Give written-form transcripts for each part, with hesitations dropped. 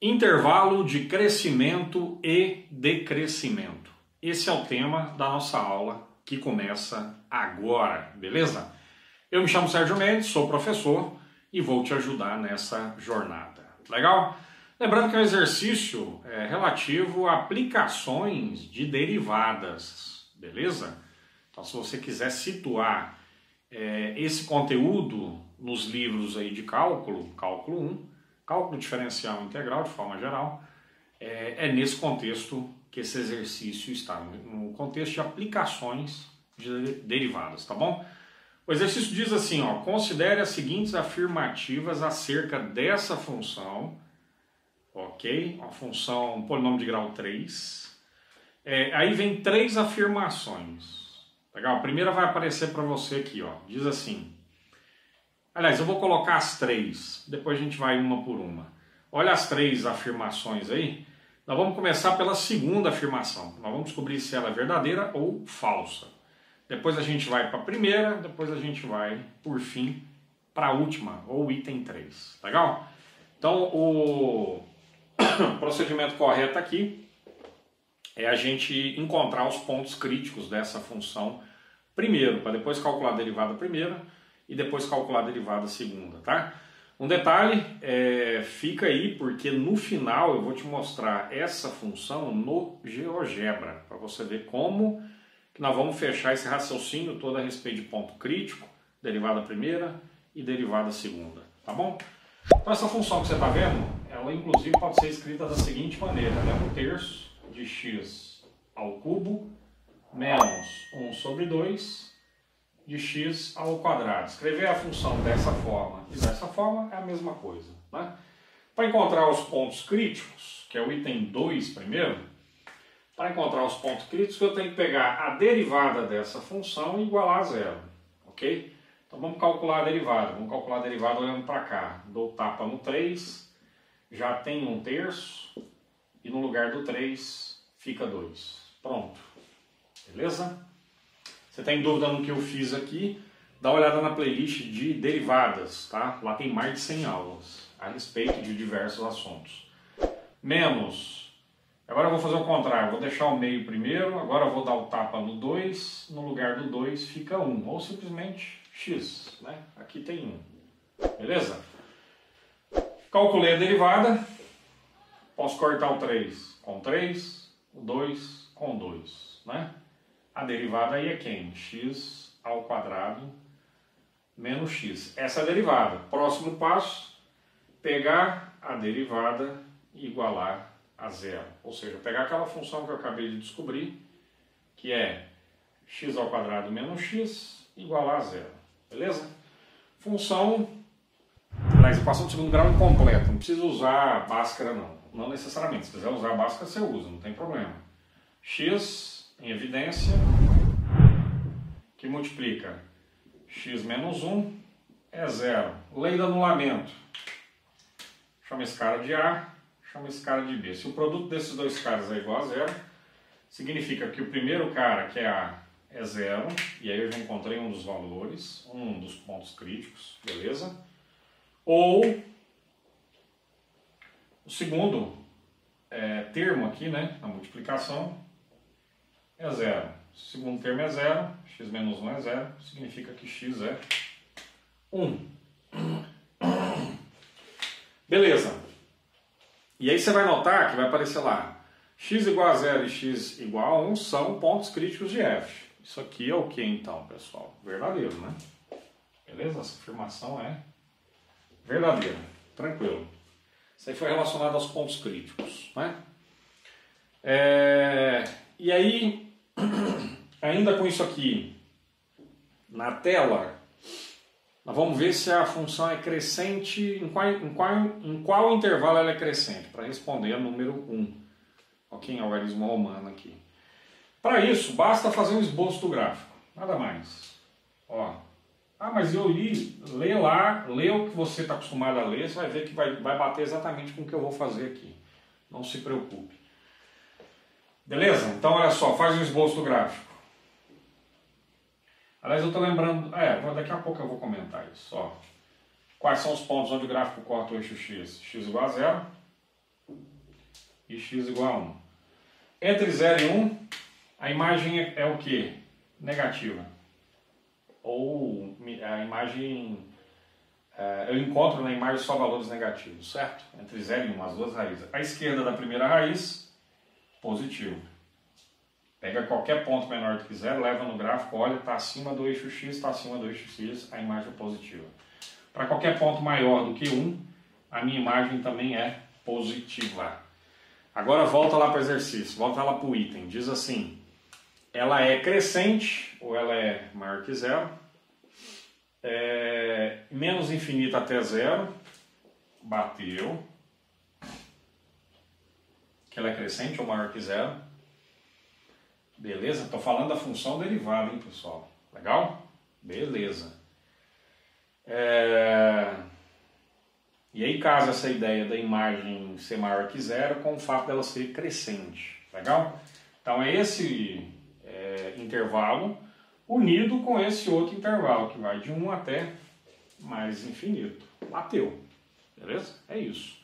Intervalo de crescimento e decrescimento. Esse é o tema da nossa aula que começa agora, beleza? Eu me chamo Sérgio Mendes, sou professor e vou te ajudar nessa jornada. Legal? Lembrando que é um exercício relativo a aplicações de derivadas, beleza? Então, se você quiser situar esse conteúdo nos livros aí de cálculo, cálculo 1, cálculo diferencial integral de forma geral, é nesse contexto que esse exercício está, no contexto de aplicações de derivadas, tá bom? O exercício diz assim, ó, considere as seguintes afirmativas acerca dessa função, ok? Uma função polinômio de grau 3. Aí vem três afirmações, legal? A primeira vai aparecer para você aqui, ó, diz assim. Aliás, eu vou colocar as três, depois a gente vai uma por uma. Olha as três afirmações aí. Nós vamos começar pela segunda afirmação. Nós vamos descobrir se ela é verdadeira ou falsa. Depois a gente vai para a primeira, depois a gente vai, por fim, para a última, ou item 3. Legal? Então, o procedimento correto aqui é a gente encontrar os pontos críticos dessa função primeiro, para depois calcular a derivada primeira e depois calcular a derivada segunda, tá? Um detalhe, fica aí porque no final eu vou te mostrar essa função no GeoGebra, para você ver como que nós vamos fechar esse raciocínio todo a respeito de ponto crítico, derivada primeira e derivada segunda, tá bom? Então essa função que você está vendo, ela inclusive pode ser escrita da seguinte maneira, ela é 1/3 de x ao cubo menos 1 sobre 2 de x ao quadrado. Escrever a função dessa forma e dessa forma é a mesma coisa, né? Para encontrar os pontos críticos, que é o item 2 primeiro, para encontrar os pontos críticos eu tenho que pegar a derivada dessa função e igualar a zero, ok? Então vamos calcular a derivada, olhando para cá. Dou tapa no 3, já tem 1/3 e no lugar do 3 fica 2. Pronto, beleza? Você tem dúvida no que eu fiz aqui? Dá uma olhada na playlist de derivadas, tá? Lá tem mais de 100 aulas a respeito de diversos assuntos. Menos. Agora eu vou fazer o contrário, vou deixar o meio primeiro, agora eu vou dar o tapa no 2, no lugar do 2 fica 1, ou simplesmente x, né? Aqui tem 1, beleza? Calculei a derivada, posso cortar o 3 com 3, o 2 com 2, né? A derivada aí é quem? X ao quadrado menos x. Essa é a derivada. Próximo passo, pegar a derivada e igualar a zero. Ou seja, pegar aquela função que eu acabei de descobrir, que é x ao quadrado menos x, igualar a zero. Beleza? Função, aliás, equação de segundo grau incompleta. Não precisa usar Bhaskara não. Não necessariamente. Se quiser usar Bhaskara, você usa, não tem problema. X em evidência, que multiplica x menos 1 é zero. Lei do anulamento. Chama esse cara de A, chama esse cara de B. Se o produto desses dois caras é igual a zero, significa que o primeiro cara, que é A, é zero, e aí eu já encontrei um dos valores, um dos pontos críticos, beleza? Ou o segundo termo aqui, né, na multiplicação, é zero. O segundo termo é zero, x menos 1 é zero, significa que x é 1. Beleza. E aí você vai notar que vai aparecer lá, x igual a zero e x igual a 1 são pontos críticos de f. Isso aqui é o que então, pessoal? Verdadeiro, né? Beleza? Essa afirmação é verdadeira. Tranquilo. Isso aí foi relacionado aos pontos críticos, né? E aí, ainda com isso aqui na tela, nós vamos ver se a função é crescente, em qual intervalo ela é crescente, para responder a número 1, ok, em algarismo romano aqui. Para isso, basta fazer um esboço do gráfico, nada mais. Ó. Mas eu lê lá, lê o que você está acostumado a ler, você vai ver que vai bater exatamente com o que eu vou fazer aqui. Não se preocupe. Beleza? Então olha só, faz um esboço do gráfico. Aliás, eu estou lembrando, daqui a pouco eu vou comentar isso. Ó. Quais são os pontos onde o gráfico corta o eixo x? X igual a zero. e x igual a 1. Entre 0 e 1, a imagem é o quê? Negativa. Ou a imagem... eu encontro na imagem só valores negativos, certo? Entre 0 e 1, as duas raízes. A esquerda da primeira raiz, positivo. Pega qualquer ponto menor do que 0, leva no gráfico, olha, está acima do eixo x, está acima do eixo x, a imagem é positiva. Para qualquer ponto maior do que 1, a minha imagem também é positiva. Agora volta lá para o exercício, volta lá para o item. Diz assim, ela é crescente ou ela é maior que 0, menos infinito até 0, bateu, que ela é crescente ou maior que 0. Beleza? Estou falando da função derivada, hein, pessoal? Legal? Beleza. E aí casa essa ideia da imagem ser maior que 0 com o fato dela ser crescente. Legal? Então é esse intervalo unido com esse outro intervalo, que vai de 1 até mais infinito. Bateu. Beleza? É isso.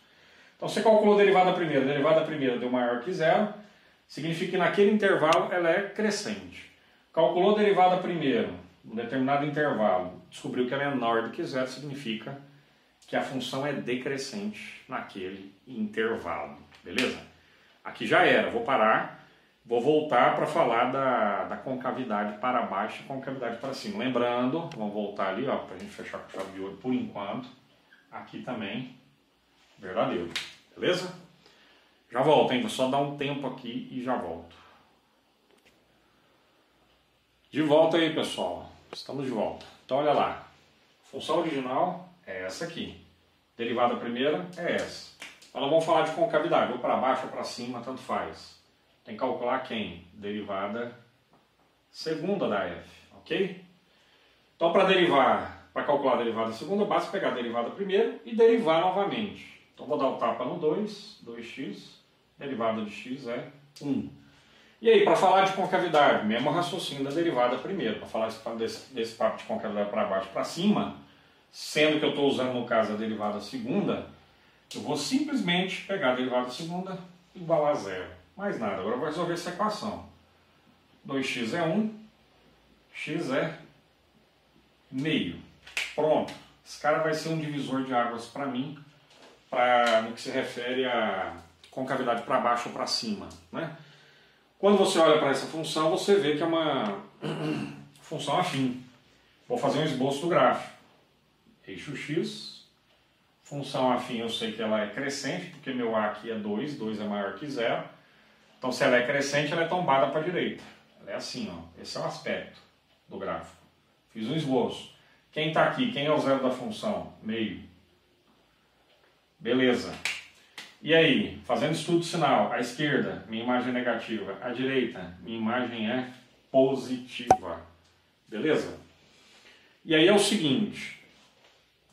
Então você calculou a derivada primeira. A derivada primeira deu maior que 0. Significa que naquele intervalo ela é crescente. Calculou a derivada primeiro, um determinado intervalo, descobriu que é menor do que 0, significa que a função é decrescente naquele intervalo. Beleza? Aqui já era, vou parar, vou voltar para falar da concavidade para baixo e concavidade para cima. Lembrando, vamos voltar ali para a gente fechar com chave de ouro por enquanto. Aqui também, verdadeiro. Beleza? Já volto, hein? Vou só dar um tempo aqui e já volto. De volta aí, pessoal. Estamos de volta. Então, olha lá. A função original é essa aqui. Derivada primeira é essa. Então, vamos falar de concavidade. Ou para baixo ou para cima, tanto faz. Tem que calcular quem? Derivada segunda da f, ok? Então, para calcular a derivada segunda, basta pegar a derivada primeira e derivar novamente. Então, vou dar o tapa no 2x. Derivada de x é 1. E aí, para falar de concavidade, mesmo raciocínio da derivada primeiro, para falar desse papo de concavidade para baixo para cima, sendo que eu estou usando no caso a derivada segunda, eu vou simplesmente pegar a derivada segunda e igualar a 0. Mais nada, agora eu vou resolver essa equação. 2x é 1, x é meio. Pronto. Esse cara vai ser um divisor de águas para mim, no que se refere a concavidade para baixo ou para cima, né? Quando você olha para essa função, você vê que é uma função afim. Vou fazer um esboço do gráfico. Eixo x, função afim eu sei que ela é crescente, porque meu a aqui é 2, 2 é maior que 0. Então se ela é crescente, ela é tombada para a direita. Ela é assim, ó. Esse é o aspecto do gráfico. Fiz um esboço. Quem está aqui? Quem é o zero da função? Meio. Beleza. E aí, fazendo estudo sinal, à esquerda, minha imagem é negativa, à direita, minha imagem é positiva. Beleza? E aí é o seguinte,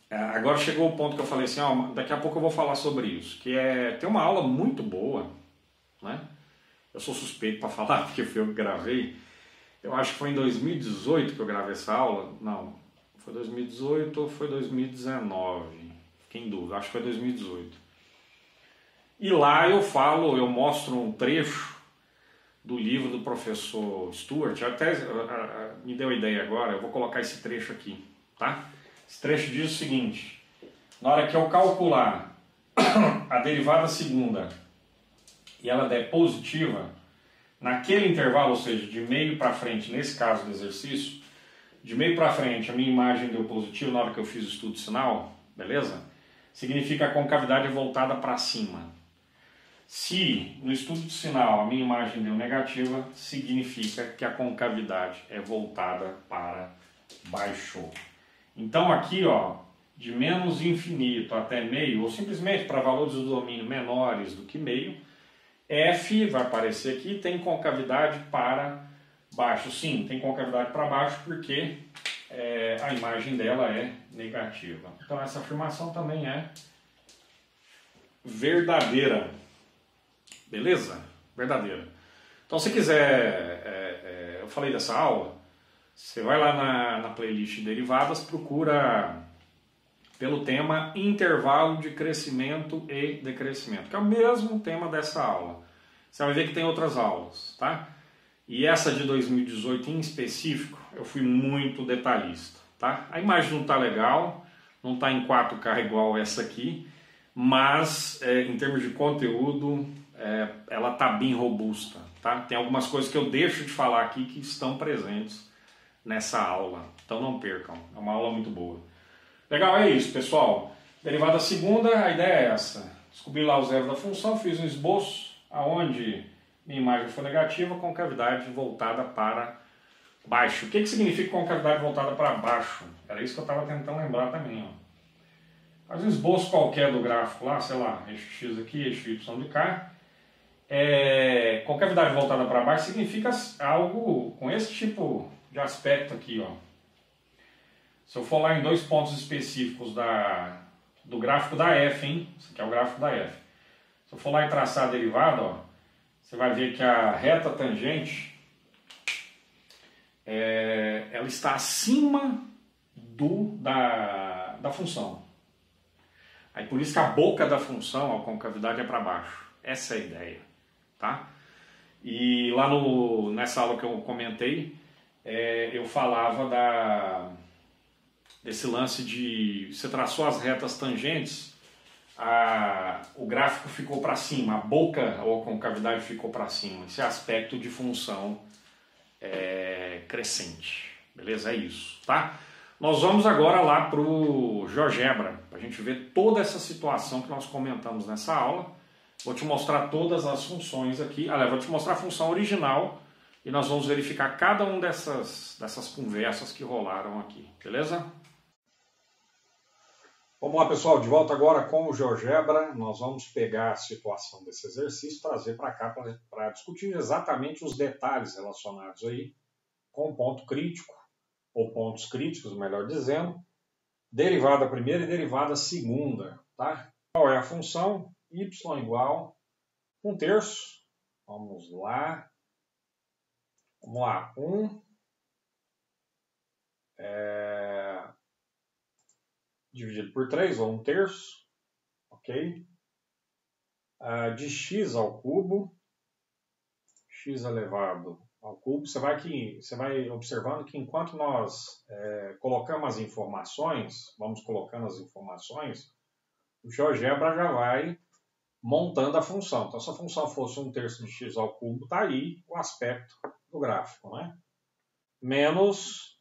agora chegou o ponto que eu falei assim, ó, daqui a pouco eu vou falar sobre isso, que tem uma aula muito boa, né? Eu sou suspeito para falar, porque foi eu que gravei. Eu acho que foi em 2018 que eu gravei essa aula. Não, foi 2018 ou foi 2019? Fiquei em dúvida, acho que foi 2018. E lá eu mostro um trecho do livro do professor Stuart. Até me deu a ideia agora, eu vou colocar esse trecho aqui, tá? Esse trecho diz o seguinte: na hora que eu calcular a derivada segunda e ela der positiva, naquele intervalo, ou seja, de meio para frente, nesse caso do exercício, de meio para frente a minha imagem deu positivo na hora que eu fiz o estudo sinal, beleza? Significa a concavidade é voltada para cima. Se no estudo de sinal a minha imagem deu negativa, significa que a concavidade é voltada para baixo. Então aqui, ó, de menos infinito até meio, ou simplesmente para valores do domínio menores do que meio, f, vai aparecer aqui, tem concavidade para baixo. Sim, tem concavidade para baixo porque a imagem dela é negativa. Então essa afirmação também é verdadeira. Beleza? Verdadeira. Então se quiser, eu falei dessa aula, você vai lá na playlist derivadas, procura pelo tema intervalo de crescimento e decrescimento, que é o mesmo tema dessa aula. Você vai ver que tem outras aulas, tá? E essa de 2018 em específico, eu fui muito detalhista, tá? A imagem não tá legal, não tá em 4K igual essa aqui, mas em termos de conteúdo, ela tá bem robusta, tá? Tem algumas coisas que eu deixo de falar aqui que estão presentes nessa aula, então não percam, é uma aula muito boa. Legal, é isso, pessoal. Derivada segunda, a ideia é essa. Descobri lá o zero da função, fiz um esboço aonde minha imagem foi negativa, concavidade voltada para baixo. O que significa concavidade voltada para baixo? Era isso que eu estava tentando lembrar também. Ó. Faz um esboço qualquer do gráfico lá, sei lá, eixo X aqui, eixo Y de cá. Concavidade voltada para baixo significa algo com esse tipo de aspecto aqui, ó. Se eu for lá em dois pontos específicos do gráfico da F, hein? Esse aqui é o gráfico da F. Se eu for lá e traçar a derivada, ó, você vai ver que a reta tangente ela está acima da função. Aí por isso que a boca da função, a concavidade, é para baixo. Essa é a ideia, tá? E lá nessa aula que eu comentei, eu falava desse lance de você traçou as retas tangentes, o gráfico ficou para cima, a boca ou a concavidade ficou para cima. Esse é aspecto de função crescente. Beleza? É isso, tá? Nós vamos agora lá para o GeoGebra, para a gente ver toda essa situação que nós comentamos nessa aula. Vou te mostrar todas as funções aqui. Aliás, vou te mostrar a função original e nós vamos verificar cada uma dessas conversas que rolaram aqui. Beleza? Vamos lá, pessoal, de volta agora com o GeoGebra. Nós vamos pegar a situação desse exercício, trazer para cá para discutir exatamente os detalhes relacionados aí com o ponto crítico, ou pontos críticos, melhor dizendo, derivada primeira e derivada segunda. Tá? Qual é a função? Y igual 1/3. Vamos lá. 1 dividido por 3, ou 1/3, ok? De x ao cubo, x elevado ao cubo. Você vai observando que enquanto nós colocamos as informações, vamos colocando as informações, o GeoGebra já vai montando a função. Então, se a função fosse 1/3 de x ao cubo, está aí o aspecto do gráfico, né? Menos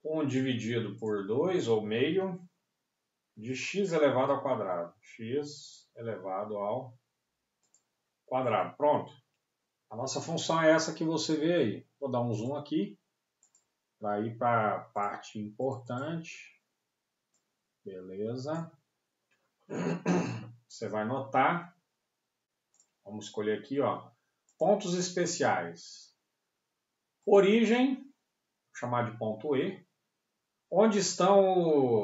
1 dividido por 2, ou meio, de x elevado ao quadrado. X elevado ao quadrado. Pronto. A nossa função é essa que você vê aí. Vou dar um zoom aqui, para ir para a parte importante. Beleza. Você vai notar. Vamos escolher aqui, ó, pontos especiais. Origem, vou chamar de ponto E. Onde estão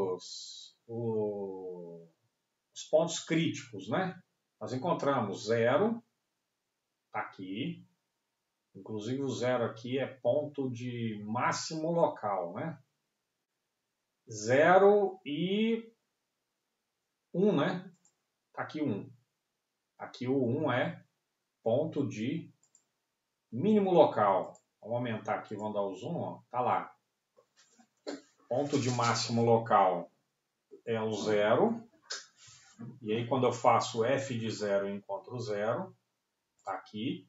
os pontos críticos, né? Nós encontramos 0, tá aqui. Inclusive o 0 aqui é ponto de máximo local, né? 0 e 1, né? Tá aqui 1. Aqui o 1 é ponto de mínimo local. Vamos aumentar aqui, vamos dar o zoom, ó. Tá lá. Ponto de máximo local é o 0. E aí quando eu faço f de 0 eu encontro o 0. Tá aqui.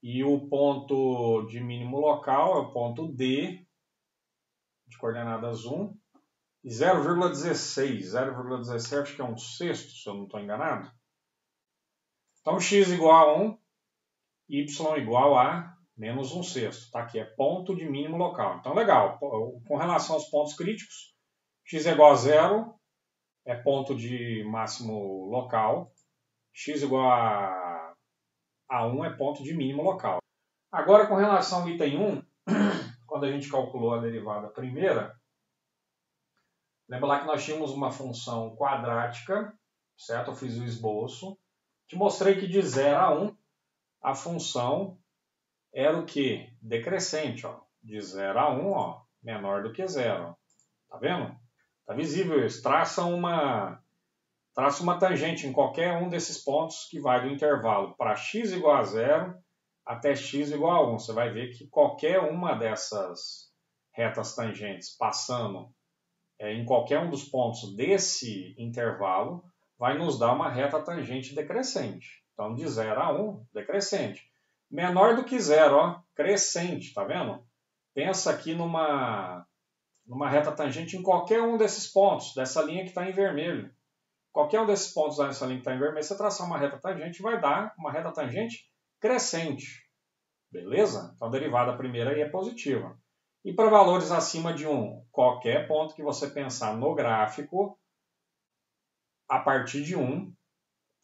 E o ponto de mínimo local é o ponto D, de coordenadas 1. E 0,16. 0,17 acho que é 1/6, se eu não estou enganado. Então x igual a 1, y igual a menos 1/6. Tá aqui, é ponto de mínimo local. Então, legal. Com relação aos pontos críticos, x é igual a 0 é ponto de máximo local. X igual a 1 é ponto de mínimo local. Agora, com relação ao item 1, quando a gente calculou a derivada primeira, lembra lá que nós tínhamos uma função quadrática, certo? Eu fiz o esboço. Te mostrei que de 0 a 1, a função era o quê? Decrescente, ó. De 0 a 1, ó, menor do que 0. Tá vendo? Está visível isso. Traça uma tangente em qualquer um desses pontos que vai do intervalo para x igual a 0 até x igual a 1. Você vai ver que qualquer uma dessas retas tangentes passando em qualquer um dos pontos desse intervalo vai nos dar uma reta tangente decrescente. Então, de 0 a 1, decrescente. Menor do que 0, ó, crescente, tá vendo? Pensa aqui numa reta tangente em qualquer um desses pontos, dessa linha que está em vermelho. Qualquer um desses pontos dessa linha que está em vermelho, você traçar uma reta tangente, vai dar uma reta tangente crescente. Beleza? Então, a derivada primeira aí é positiva. E para valores acima de 1, qualquer ponto que você pensar no gráfico, a partir de 1,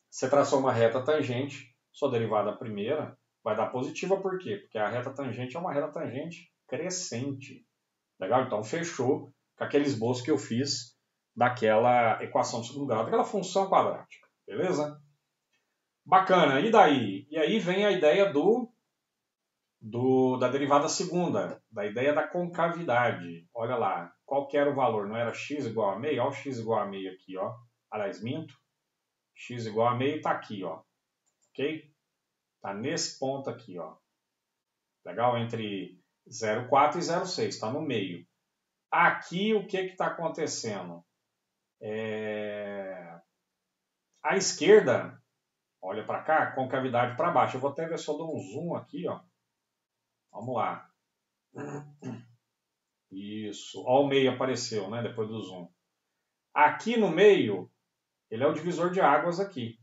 você traçou uma reta tangente, sua derivada primeira vai dar positiva, por quê? Porque a reta tangente é uma reta tangente crescente. Legal? Então, fechou com aquele esboço que eu fiz daquela equação de segundo grau, daquela função quadrática. Beleza? Bacana. E daí? E aí vem a ideia da derivada segunda, da ideia da concavidade. Olha lá, qual que era o valor? Não era x igual a meio? Olha o x igual a meio aqui, ó. Aliás, minto. X igual a meio está aqui, ó. Ok? Está nesse ponto aqui, ó. Legal? Entre 0,4 e 0,6, está no meio. Aqui, o que está acontecendo? A esquerda, olha para cá, concavidade para baixo. Eu vou até ver se eu dou um zoom aqui, ó. Vamos lá. Isso. Ó, o meio apareceu, né? Depois do zoom. Aqui no meio, ele é o divisor de águas aqui.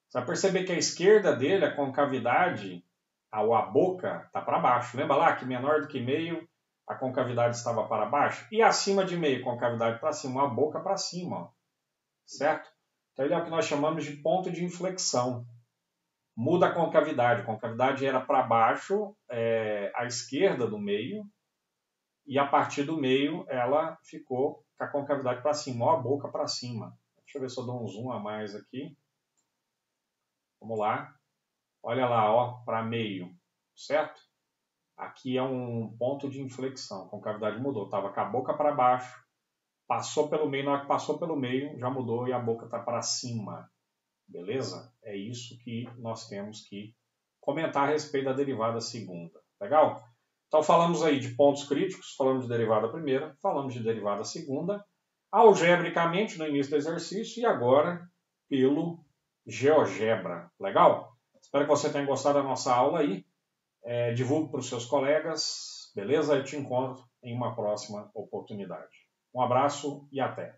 Você vai perceber que a esquerda dele, a concavidade, a boca, está para baixo. Lembra lá que menor do que meio, a concavidade estava para baixo? E acima de meio, concavidade para cima, a boca para cima. Ó. Certo? Então, ele é o que nós chamamos de ponto de inflexão. Muda a concavidade. A concavidade era para baixo, à esquerda do meio, e a partir do meio ela ficou com a concavidade para cima, ó, a boca para cima. Deixa eu ver se eu dou um zoom a mais aqui. Vamos lá. Olha lá, ó, para meio, certo? Aqui é um ponto de inflexão. A concavidade mudou. Estava com a boca para baixo, passou pelo meio. Na hora que passou pelo meio, já mudou e a boca está para cima. Beleza? É isso que nós temos que comentar a respeito da derivada segunda. Legal? Então falamos aí de pontos críticos, falamos de derivada primeira, falamos de derivada segunda, algebricamente no início do exercício e agora pelo GeoGebra. Legal? Espero que você tenha gostado da nossa aula aí. Divulgue para os seus colegas, beleza? Eu te encontro em uma próxima oportunidade. Um abraço e até!